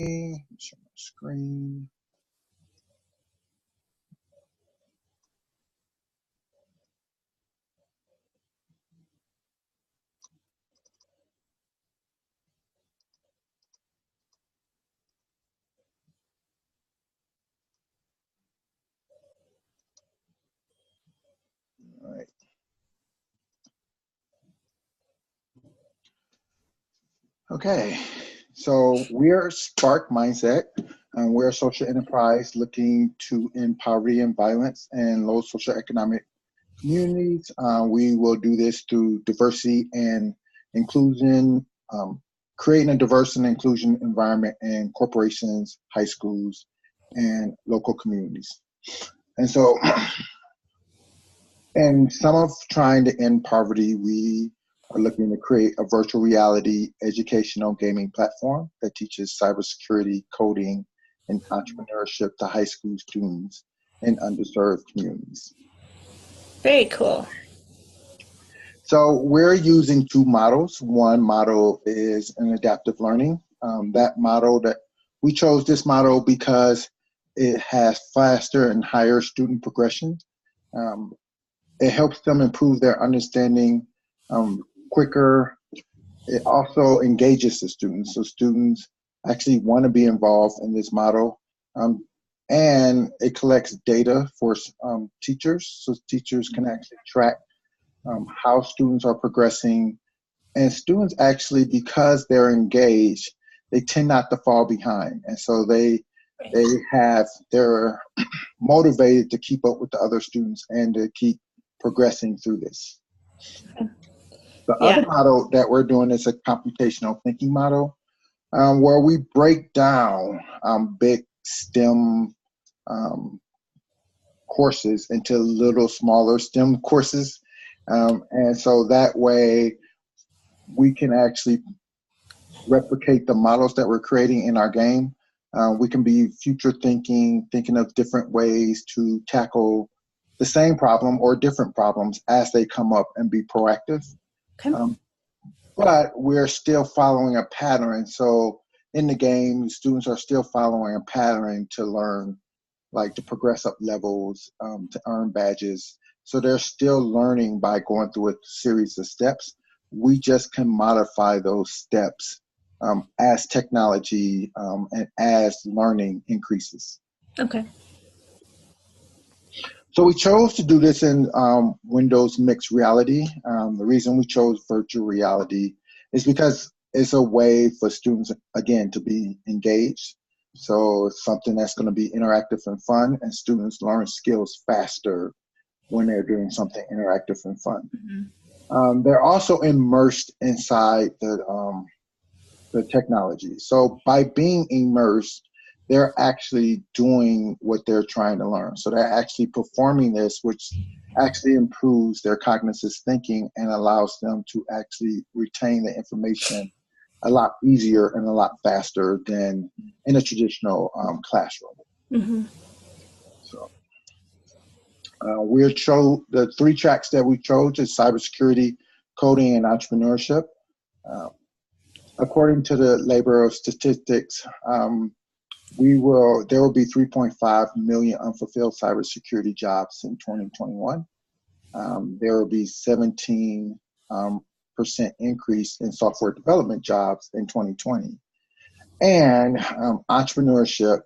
Share my screen. All right. Okay, so we're Spark Mindset, and we're a social enterprise looking to end poverty and violence in low socioeconomic communities. We will do this through diversity and inclusion, creating a diverse and inclusion environment in corporations, high schools, and local communities. And so, in some of trying to end poverty, we are looking to create a virtual reality educational gaming platform that teaches cybersecurity, coding, and entrepreneurship to high school students in underserved communities. Very cool. So we're using two models. One model is an adaptive learning. That model that we chose this model because it has faster and higher student progression. It helps them improve their understanding quicker. It also engages the students. So students actually want to be involved in this model. And it collects data for teachers, so teachers can actually track how students are progressing. And students actually, because they're engaged, they tend not to fall behind. And so they're motivated to keep up with the other students and to keep progressing through this. The other model that we're doing is a computational thinking model, where we break down big STEM courses into little smaller STEM courses. And so that way we can actually replicate the models that we're creating in our game. We can be future thinking of different ways to tackle the same problem or different problems as they come up and be proactive. Okay. But we're still following a pattern. So in the game, students are still following a pattern to learn, like to progress up levels, to earn badges. So they're still learning by going through a series of steps. We just can modify those steps as technology and as learning increases. Okay. So we chose to do this in Windows Mixed Reality. The reason we chose virtual reality is because it's a way for students, again, to be engaged. So it's something that's going to be interactive and fun, and students learn skills faster when they're doing something interactive and fun. Mm-hmm. They're also immersed inside the technology. So by being immersed, they're actually doing what they're trying to learn. So they're actually performing this, which actually improves their cognitive thinking and allows them to actually retain the information a lot easier and a lot faster than in a traditional classroom. Mm-hmm. So the three tracks that we chose is cybersecurity, coding, and entrepreneurship. According to the Labor Statistics, there will be 3.5 million unfulfilled cybersecurity jobs in 2021. There will be 17% increase in software development jobs in 2020. And entrepreneurship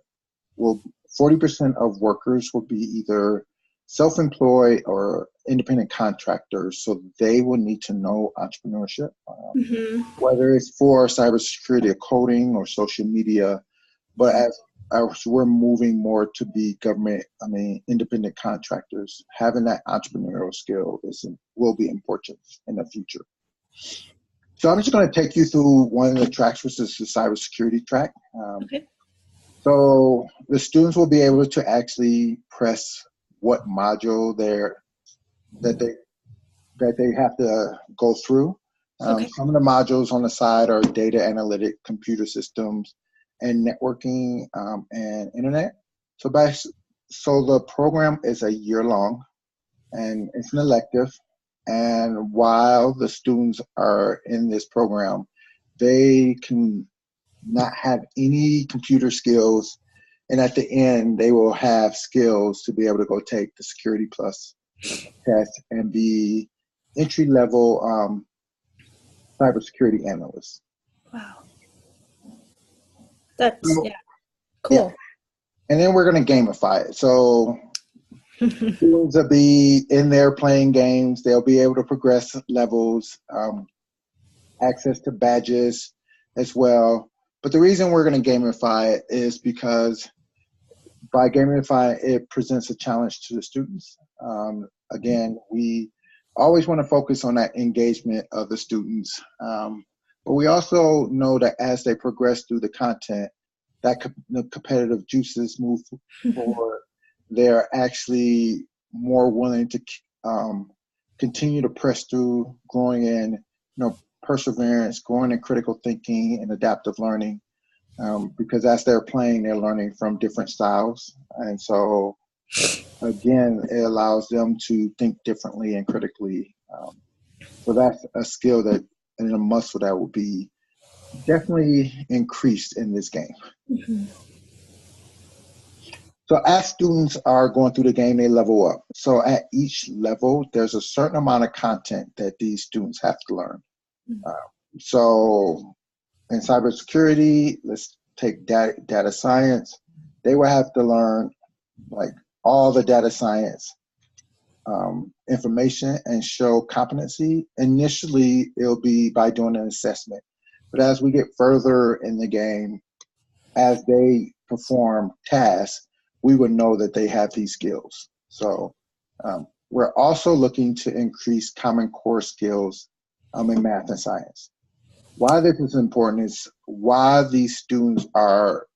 40% of workers will be either self-employed or independent contractors. So they will need to know entrepreneurship, whether it's for cybersecurity or coding or social media. But as we're moving more to be independent contractors, having that entrepreneurial skill will be important in the future. So I'm just going to take you through one of the tracks, which is the cybersecurity track. Okay. So the students will be able to actually press what module that they have to go through. Okay. Some of the modules on the side are data analytic, computer systems, and networking and internet. So the program is a year long, and it's an elective. And while the students are in this program, they can not have any computer skills. And at the end, they will have skills to be able to go take the Security Plus test and be entry level cybersecurity analysts. Wow. That's, So, yeah, yeah. cool. And then we're going to gamify it. So students will be in there playing games. They'll be able to progress levels, access to badges as well. But the reason we're going to gamify it is because by gamifying it presents a challenge to the students. Again, we always want to focus on that engagement of the students. But we also know that as they progress through the content, that the competitive juices move forward. They're actually more willing to continue to press through, growing in perseverance, growing in critical thinking and adaptive learning. Because as they're playing, they're learning from different styles. And so, again, it allows them to think differently and critically. So that's a skill that and a muscle that will be definitely increased in this game. Mm-hmm. So as students are going through the game, they level up. So at each level, there's a certain amount of content that these students have to learn. So in cybersecurity, let's take data science. They will have to learn like all the data science information and show competency. Initially, it'll be by doing an assessment. But as we get further in the game, as they perform tasks, we would know that they have these skills. So we're also looking to increase Common Core skills in math and science. Why this is important is why these students are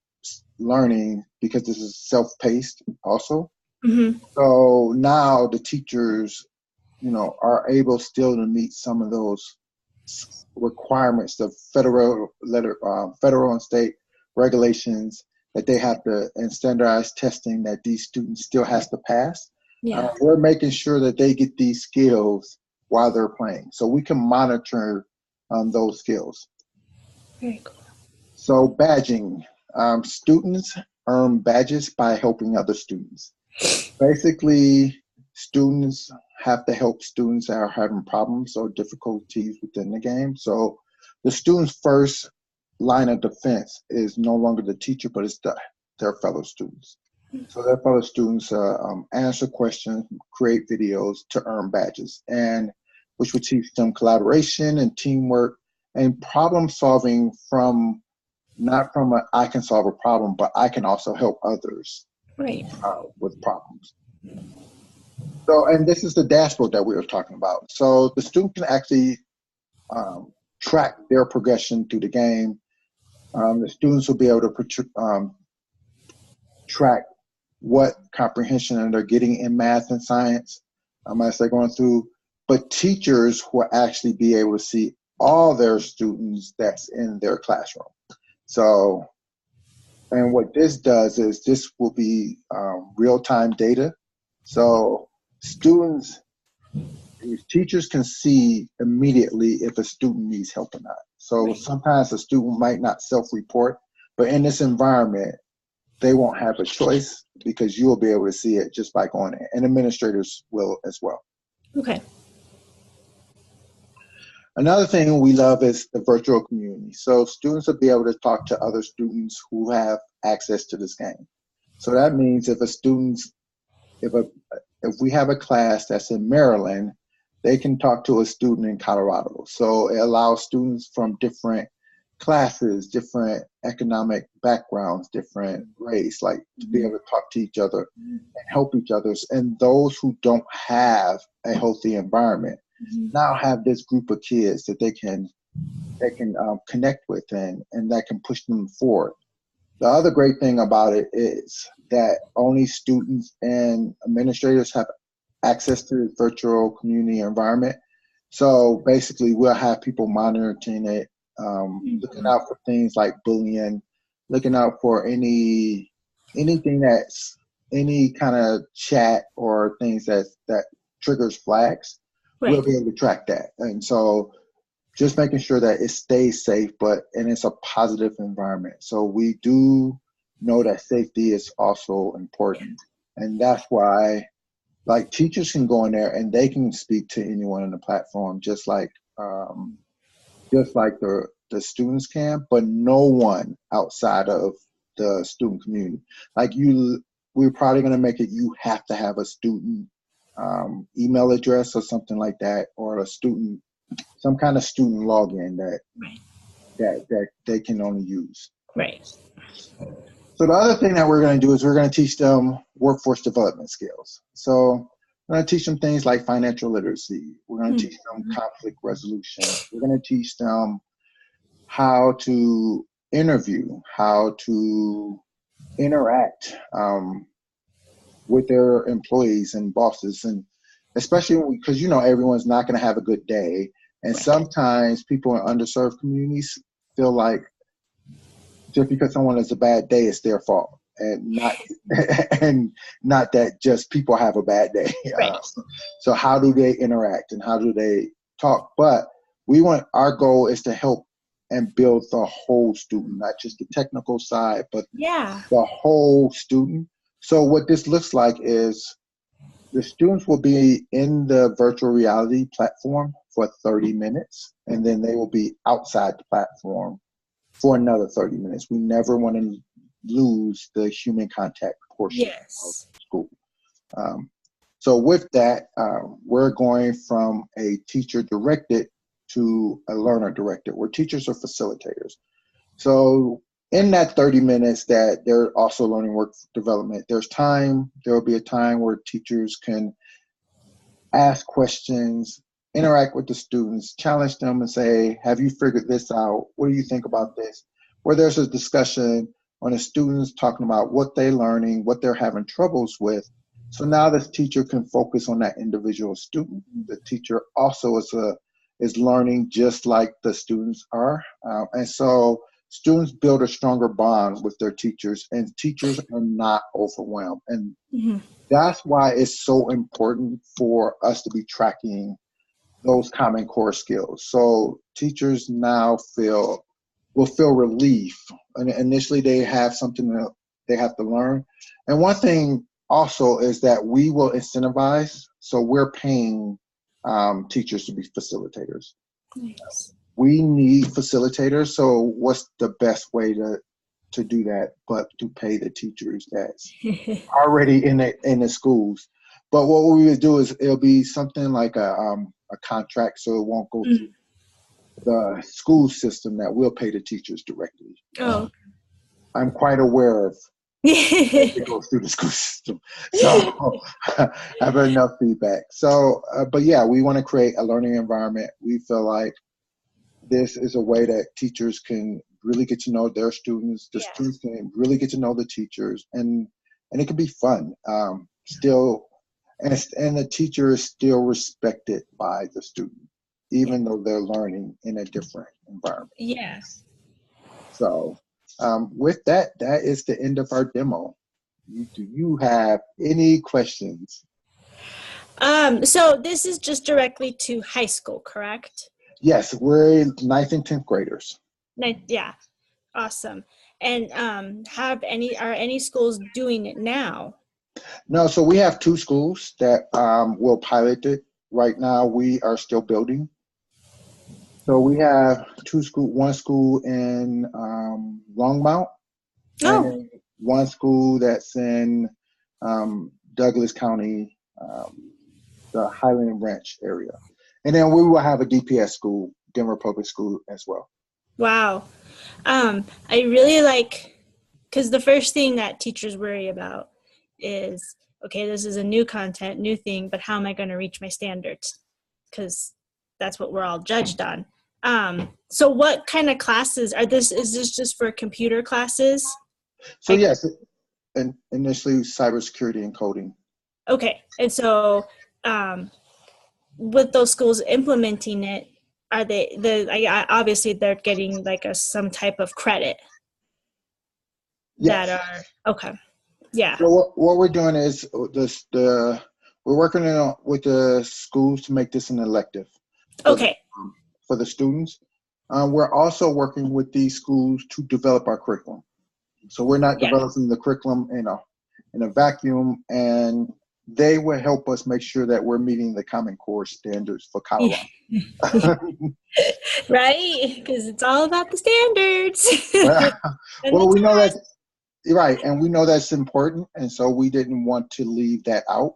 learning, because this is self-paced also. Mm-hmm. So now the teachers, are able still to meet some of those requirements, the federal and state regulations that they have to, and standardized testing that these students still has to pass. Yeah. We're making sure that they get these skills while they're playing, so we can monitor those skills. Very cool. So badging, students earn badges by helping other students. Basically, students have to help students that are having problems or difficulties within the game. So the student's first line of defense is no longer the teacher, but it's their fellow students. So their fellow students answer questions, create videos to earn badges, and which would teach them collaboration and teamwork and problem solving from not from a I can solve a problem, but I can also help others Right. with problems. So, and this is the dashboard that we were talking about. So the student can actually track their progression through the game. The students will be able to track what comprehension they're getting in math and science as they're going through. But teachers will actually be able to see all their students that's in their classroom. So, and what this does is this will be real-time data. So students, teachers can see immediately if a student needs help or not. So sometimes a student might not self-report, but in this environment, they won't have a choice because you will be able to see it just by going in, and administrators will as well. Okay. Another thing we love is the virtual community. So students will be able to talk to other students who have access to this game. So that means if we have a class that's in Maryland, they can talk to a student in Colorado. So it allows students from different classes, different economic backgrounds, different race, like to be able to talk to each other and help each other. And those who don't have a healthy environment now have this group of kids that they can connect with and that can push them forward. The other great thing about it is that only students and administrators have access to the virtual community environment. So basically, we'll have people monitoring it, looking out for things like bullying, looking out for anything that's any kind of chat or things that triggers flags. Right. We'll be able to track that. And so just making sure that it stays safe, and it's a positive environment. So we do know that safety is also important, and that's why, like, teachers can go in there and they can speak to anyone on the platform, just like the students can, but no one outside of the student community. Like we're probably going to make it, you have to have a student email address or something like that, or some kind of student login Right. that they can only use. Right. So the other thing that we're going to do is we're going to teach them workforce development skills. So we're going to teach them things like financial literacy. We're going to teach them conflict resolution. We're going to teach them how to interview, how to interact with their employees and bosses, and especially because everyone's not going to have a good day, and sometimes people in underserved communities feel like just because someone has a bad day, it's their fault, and not that just people have a bad day. Right. So how do they interact and how do they talk? But our goal is to help and build the whole student, not just the technical side, but the whole student. So what this looks like is the students will be in the virtual reality platform for 30 minutes, and then they will be outside the platform for another 30 minutes. We never want to lose the human contact portion of school. So with that, we're going from a teacher directed to a learner directed, where teachers are facilitators. So in that 30 minutes that they're also learning work development, there will be a time where teachers can ask questions, interact with the students, challenge them and say, have you figured this out? What do you think about this? Where there's a discussion on the students talking about what they're learning, what they're having troubles with. So now the teacher can focus on that individual student. The teacher also is learning just like the students are. And so students build a stronger bond with their teachers, and teachers are not overwhelmed. And that's why it's so important for us to be tracking those Common Core skills. So teachers now will feel relief. And initially they have something that they have to learn. And one thing also is that we will incentivize. So we're paying teachers to be facilitators. Nice. We need facilitators. So what's the best way to do that but to pay the teachers that's already in the schools? But what we would do is it'll be something like a contract, so it won't go through the school system, that we'll pay the teachers directly. I'm quite aware of it goes through the school system. So I've heard enough feedback. So, but yeah, we want to create a learning environment. We feel like this is a way that teachers can really get to know their students. The students can really get to know the teachers, and it can be fun. Still, and the teacher is still respected by the student, even though they're learning in a different environment. Yes. So with that is the end of our demo. Do you have any questions? So this is just directly to high school, correct? Yes, we're 9th and 10th graders. Yeah, awesome. And are any schools doing it now? No, so we have 2 schools that will pilot it. Right now, we are still building. So we have 2 schools, one school in Longmont, and one school that's in Douglas County, the Highland Ranch area. And then we will have a DPS school, Denver Public School, as well. Wow. I really because the first thing that teachers worry about is, okay, this is a new content, new thing, but how am I going to reach my standards? Because that's what we're all judged on. So what kind of classes is this just for computer classes? So yes, and initially cybersecurity and coding. Okay. And so with those schools implementing it, are obviously they're getting some type of credit? Yes. That are okay. Yeah. So what we're doing is we're working with the schools to make this an elective. Okay. for the students. We're also working with these schools to develop our curriculum. So we're not Yeah. developing the curriculum in a vacuum, and they will help us make sure that we're meeting the Common Core standards for Colorado. Right, because it's all about the standards. And Well, the we know that, test. right, and we know that's important, and so we didn't want to leave that out.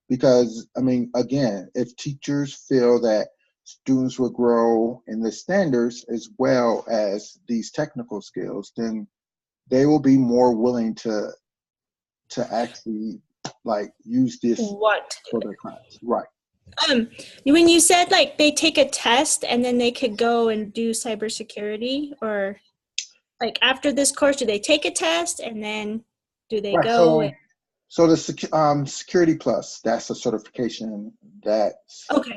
Because, I mean, again, if teachers feel that students will grow in the standards as well as these technical skills, then they will be more willing to actually like use this What? for their class. Right. When you said like they take a test and then they could go and do cybersecurity, or like after this course, do they take a test and then do they Right. go and So the Security Plus, that's a certification that's okay.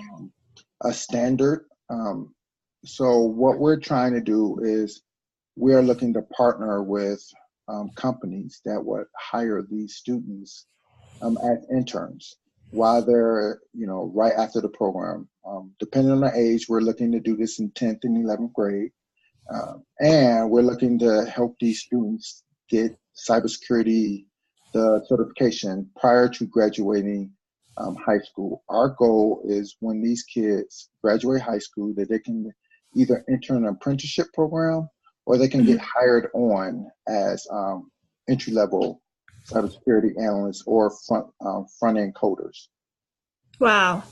a standard. So what we're trying to do is we are looking to partner with companies that would hire these students as interns while they're, right after the program. Depending on the age, we're looking to do this in 10th and 11th grade. And we're looking to help these students get cybersecurity, the certification prior to graduating high school. Our goal is when these kids graduate high school that they can either enter an apprenticeship program or they can get hired on as entry-level cybersecurity analysts or front-end coders. Wow.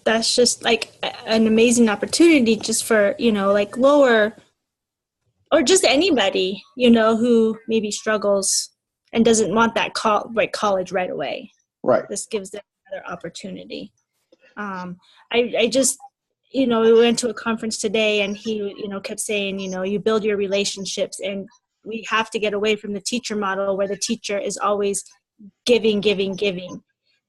That's just like an amazing opportunity just for, like lower or just anybody, who maybe struggles and doesn't want that college right away. Right. This gives them another opportunity. I just, we went to a conference today and he, kept saying, you build your relationships, and we have to get away from the teacher model where the teacher is always giving.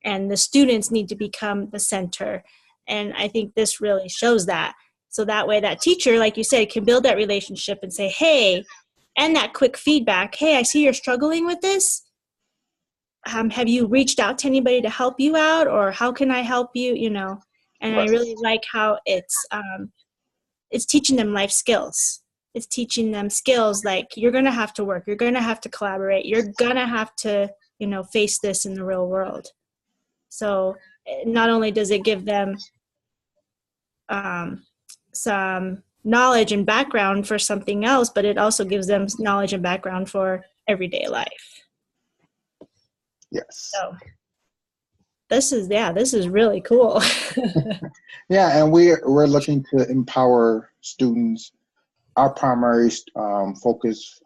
And the students need to become the center. And I think this really shows that. So that way that teacher, like you said, can build that relationship and say, hey, and that quick feedback, hey, I see you're struggling with this. Have you reached out to anybody to help you out, or how can I help you? And I really like how it's teaching them life skills. It's teaching them skills like you're going to have to work, you're going to have to collaborate, you're going to have to, face this in the real world. So not only does it give them some knowledge and background for something else, but it also gives them knowledge and background for everyday life. Yes. So this is really cool. Yeah, and we're looking to empower students. Our primary focus,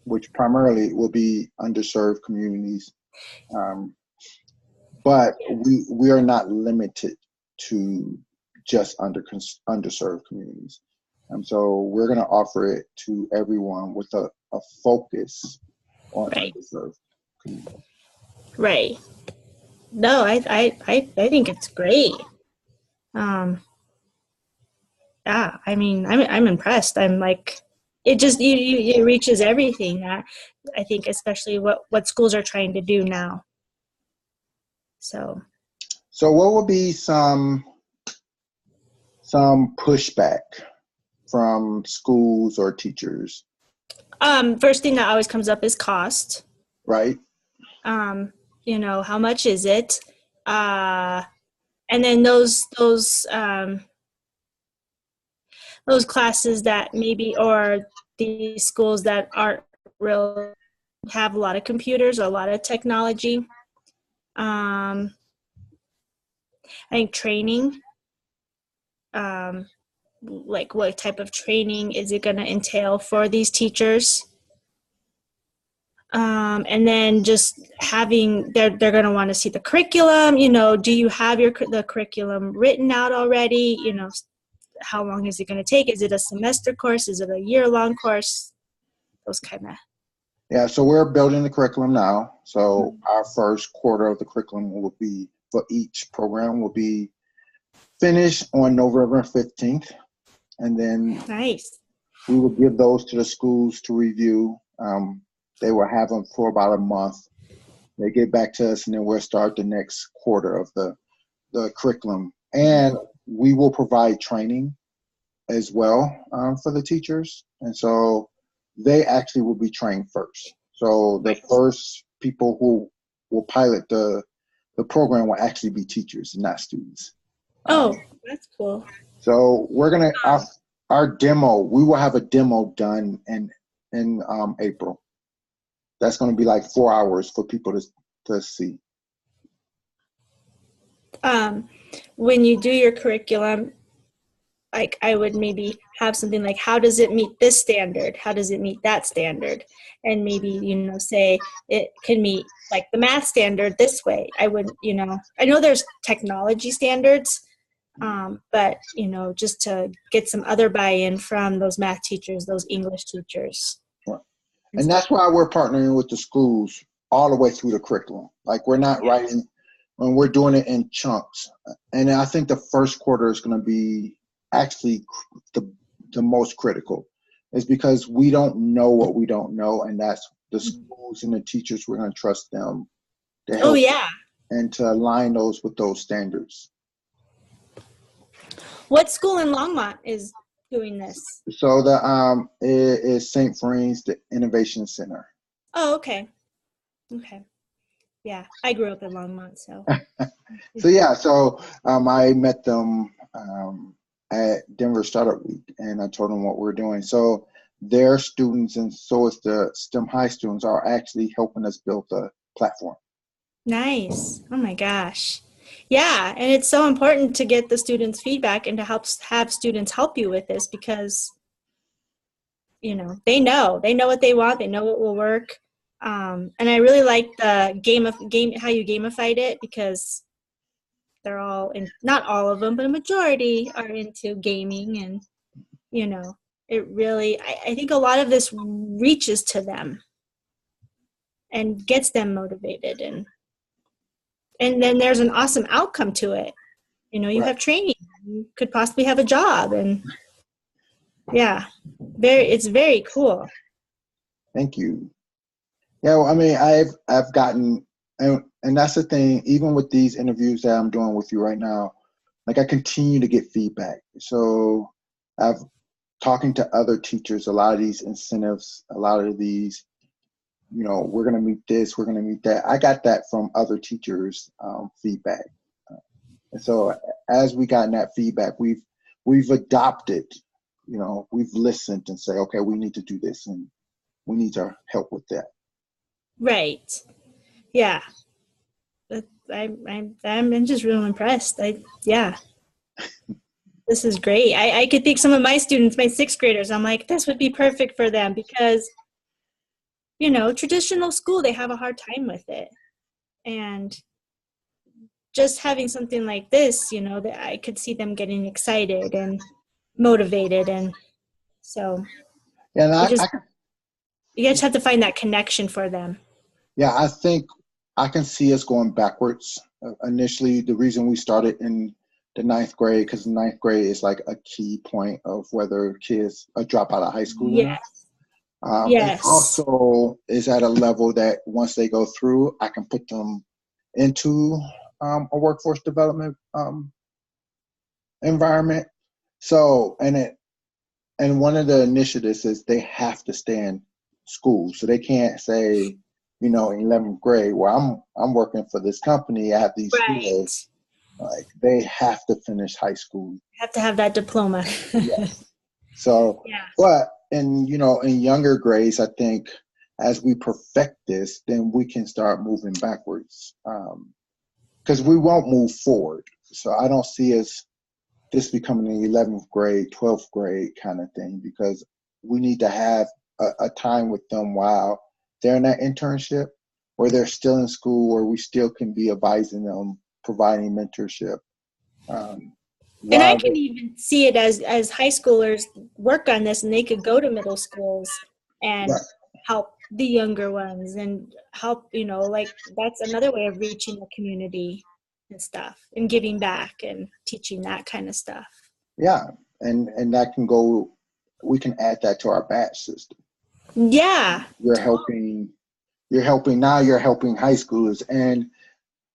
which primarily will be underserved communities, but we are not limited to just underserved communities. So we're going to offer it to everyone with a focus on underserved communities. Right. No, I think it's great. Yeah, I mean, I'm impressed. I'm like, it just it reaches everything that I think, especially what schools are trying to do now. So what would be some pushback from schools or teachers? First thing that always comes up is cost. Right. How much is it? And then those classes that maybe, or these schools that aren't real, have a lot of computers, a lot of technology. I think training, like what type of training is it going to entail for these teachers? And then just having, they're going to want to see the curriculum, do you have the curriculum written out already? How long is it going to take? Is it a semester course? Is it a year-long course? Those kind of. Yeah, so we're building the curriculum now. So our first quarter of the curriculum will be, for each program, will be finished on November 15th. And then Nice. We will give those to the schools to review. They will have them for about a month. They get back to us, and then we'll start the next quarter of the curriculum. And we will provide training as well for the teachers. And so they actually will be trained first. So the first people who will pilot the program will actually be teachers, not students. Oh, that's cool. So we're gonna our demo. We will have a demo done in April. That's gonna be like 4 hours for people to see. When you do your curriculum, like I would maybe have something like, how does it meet this standard? How does it meet that standard? And maybe, you know, say it can meet like the math standard this way. I would, you know, I know there's technology standards, but, you know, just to get some other buy-in from those math teachers, those English teachers. And that's why we're partnering with the schools all the way through the curriculum. Like we're not writing, when we're doing it in chunks. And I think the first quarter is going to be actually the most critical. Is because we don't know what we don't know, and that's the schools and the teachers. We're going to trust them to help and to align those with those standards. What school in Longmont is doing this? So the it is St. Verine's, the Innovation Center. Oh, okay. Okay. Yeah, I grew up in Longmont, so. So I met them at Denver Startup Week, and I told them what we're doing. So their students, and so is the STEM High students, are actually helping us build the platform. Nice. Oh my gosh. Yeah, and it's so important to get the students' feedback and to have students help you with this, because, you know, they know what they want, they know what will work. And I really like the game how you gamified it, because they're all not all of them, but a majority are into gaming, and, you know, it really, I think a lot of this reaches to them and gets them motivated, and then there's an awesome outcome to it. You know, you have training, you could possibly have a job, and it's very cool. Thank you. Yeah, well, I mean, I've gotten, and that's the thing, even with these interviews that I'm doing with you right now, like I continue to get feedback. So I've talking to other teachers, a lot of these incentives, a lot of these, you know, we're going to meet this, we're going to meet that. I got that from other teachers' feedback. And so as we gotten that feedback, we've adopted, you know, we've listened and say, okay, we need to do this and we need to help with that. Right. Yeah. I'm just real impressed. This is great. I could think some of my students, my sixth graders, I'm like, this would be perfect for them, because, you know, traditional school, they have a hard time with it. And just having something like this, you know, that I could see them getting excited and motivated. And so you just have to find that connection for them. Yeah, I think I can see us going backwards. Initially, the reason we started in the ninth grade, because ninth grade is like a key point of whether kids drop out of high school. Yes. And also is at a level that once they go through, I can put them into a workforce development environment. So, and one of the initiatives is they have to stay in school. So they can't say, you know, in 11th grade, well, I'm working for this company, I have these skills. Like they have to finish high school. You have to have that diploma. Yes. So, but in younger grades, I think as we perfect this, then we can start moving backwards, because we won't move forward. So I don't see this becoming an 11th grade, 12th grade kind of thing, because we need to have a time with them while they're in that internship, where they're still in school, where we still can be advising them, providing mentorship. And I can even see it as high schoolers work on this, and they could go to middle schools and help the younger ones and help, you know, like that's another way of reaching the community and stuff, and giving back and teaching that kind of stuff. Yeah, and that can go, we can add that to our batch system. Yeah. You're helping high schoolers, and,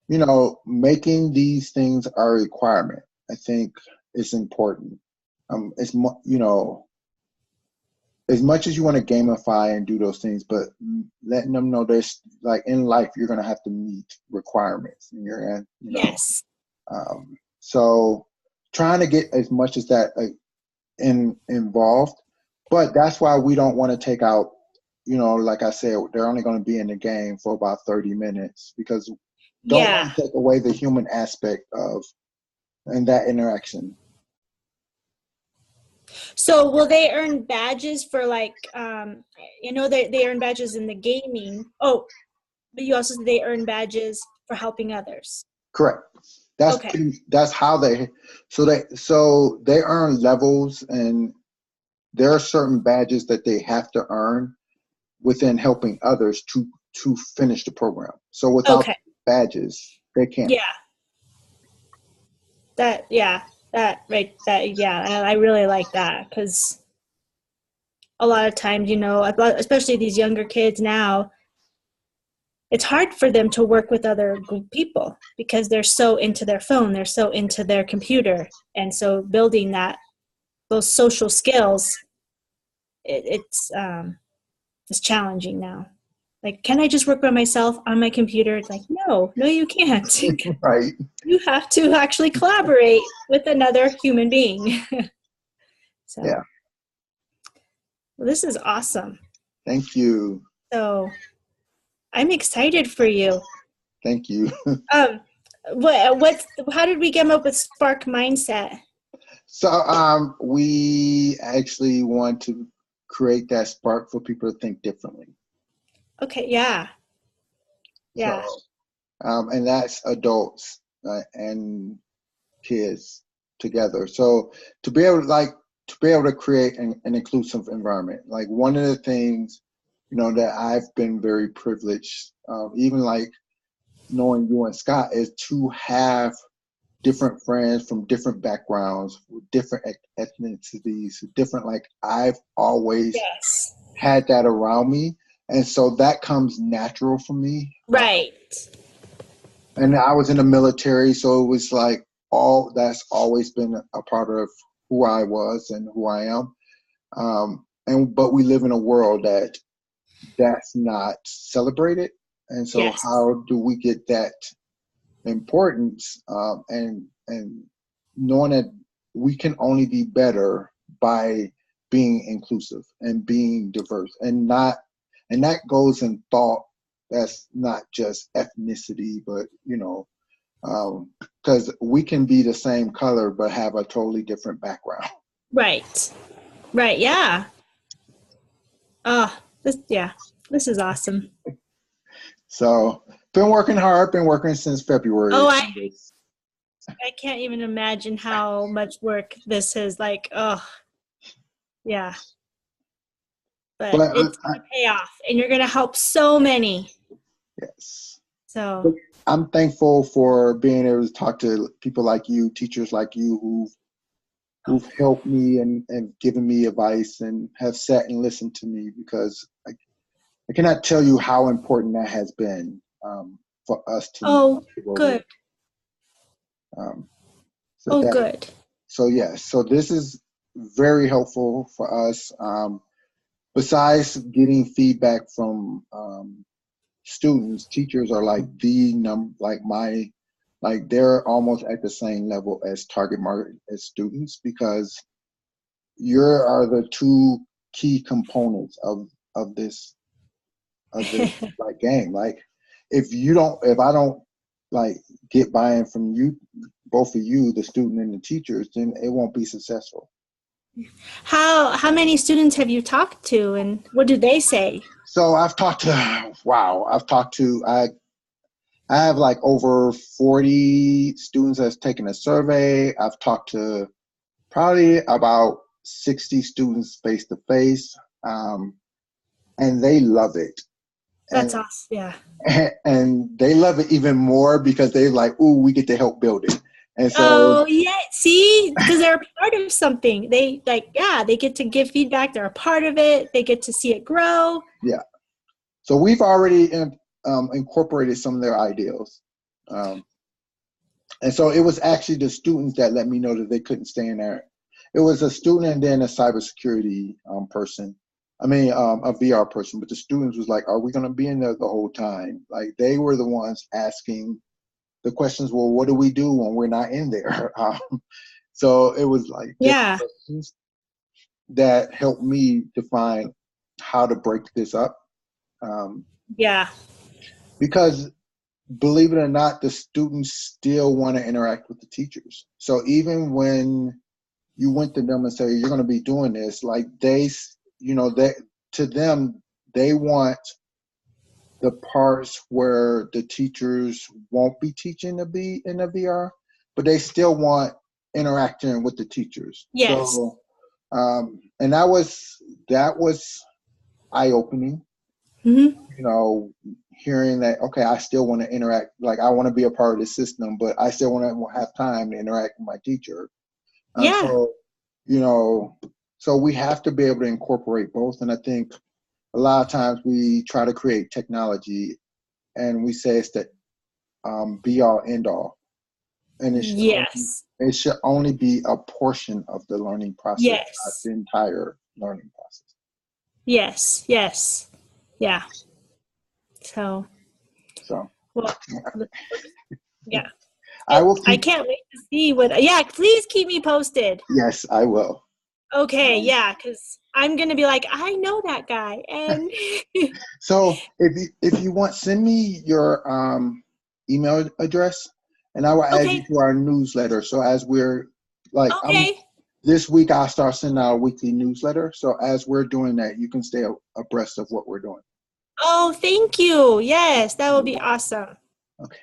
you know, making these things a requirement. I think is important. You know, as much as you want to gamify and do those things, but letting them know there's like in life you're going to have to meet requirements, and Yes. So trying to get as much as that involved, but that's why we don't want to take out. You know, like I said, they're only going to be in the game for about 30 minutes because don't want to take away the human aspect of and that interaction. So will they earn badges for like, they earn badges in the gaming. Oh, but you also said they earn badges for helping others. Correct. That's how they earn levels, and there are certain badges that they have to earn within helping others to finish the program. So without badges, they can't. I really like that because a lot of times, especially these younger kids now, it's hard for them to work with other people because they're so into their phone, they're so into their computer, and so building those social skills, it's challenging now. Like, can I just work by myself on my computer? It's like, no, you can't. Right. You have to actually collaborate with another human being. So, yeah. Well, this is awesome. Thank you. So, I'm excited for you. Thank you. How did we come up with Spark Mindset? So, we actually want to create that spark for people to think differently. Okay, yeah. So, and that's adults and kids together. So to be able to create an inclusive environment, like one of the things, that I've been very privileged, even like knowing you and Scott, is to have different friends from different backgrounds, with different ethnicities, different, like I've always had that around me. And so that comes natural for me. Right. And I was in the military, so it was like that's always been a part of who I was and who I am. But we live in a world that's not celebrated. And so how do we get that importance and knowing that we can only be better by being inclusive and being diverse and that goes in thought. That's not just ethnicity, but because we can be the same color but have a totally different background. Right. Yeah. This is awesome. So been working hard, been working since February. Oh, I can't even imagine how much work this is. Like, yeah. But it's going to pay off, and you're going to help so many. Yes. So I'm thankful for being able to talk to people like you, teachers like you, who've helped me and given me advice and have sat and listened to me, because I cannot tell you how important that has been for us to. Oh, good. Good. So yes, so this is very helpful for us. Besides getting feedback from students, teachers are like they're almost at the same level as target market as students, because you are the two key components of this like game. Like if I don't like get buy-in from you, both of you, the student and the teachers, then it won't be successful. How many students have you talked to, and what do they say? So I have like over 40 students that's taken a survey. I've talked to probably about 60 students face to face, and they love it. That's awesome. Yeah. And they love it even more because they're like, "Ooh, we get to help build it." And so, see, because they're a part of something. They they get to give feedback. They're a part of it. They get to see it grow. Yeah. So we've already incorporated some of their ideals. And so it was actually the students that let me know that they couldn't stay in there. It was a student and then a cybersecurity person. I mean, a VR person, but the students was like, are we going to be in there the whole time? Like they were the ones asking the questions, well, what do we do when we're not in there? So it was like different Yeah. questions that helped me define how to break this up. Yeah. Because believe it or not, the students still want to interact with the teachers. So even when you went to them and say, you're going to be doing this, like they, to them, they want the parts where the teachers won't be teaching to be in the VR, but they still want interacting with the teachers. Yes. So, and that was eye-opening, Mm-hmm. hearing that, okay, I still want to interact, like I want to be a part of the system, but I still want to have time to interact with my teacher. Yeah. So we have to be able to incorporate both. And I think a lot of times we try to create technology and we say it's the be all end all. And Yes. it should only be a portion of the learning process, not Yes. the entire learning process. Yes. Yes. Yeah. So, well, yeah. I can't wait to see yeah, please keep me posted. Yes, I will. Okay, yeah, because I'm going to be like, I know that guy. And so if you want, send me your email address and I will add you to our newsletter. So as we're like, this week I'll start sending out a weekly newsletter. So as we're doing that, you can stay abreast of what we're doing. Oh, thank you. Yes, that will be awesome. Okay.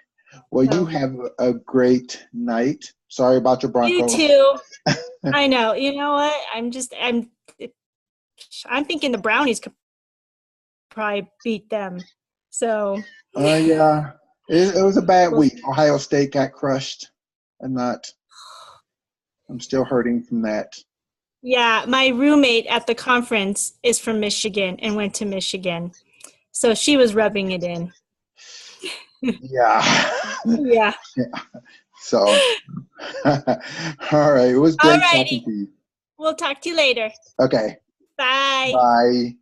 Well, you have a great night. Sorry about your Broncos. You too. I know. You know what? I'm thinking the Brownies could probably beat them. So. Yeah, it was a bad week. Ohio State got crushed. I'm still hurting from that. Yeah, my roommate at the conference is from Michigan and went to Michigan. So she was rubbing it in. Yeah. Yeah. So, all right. It was great talking to you. We'll talk to you later. Okay. Bye. Bye.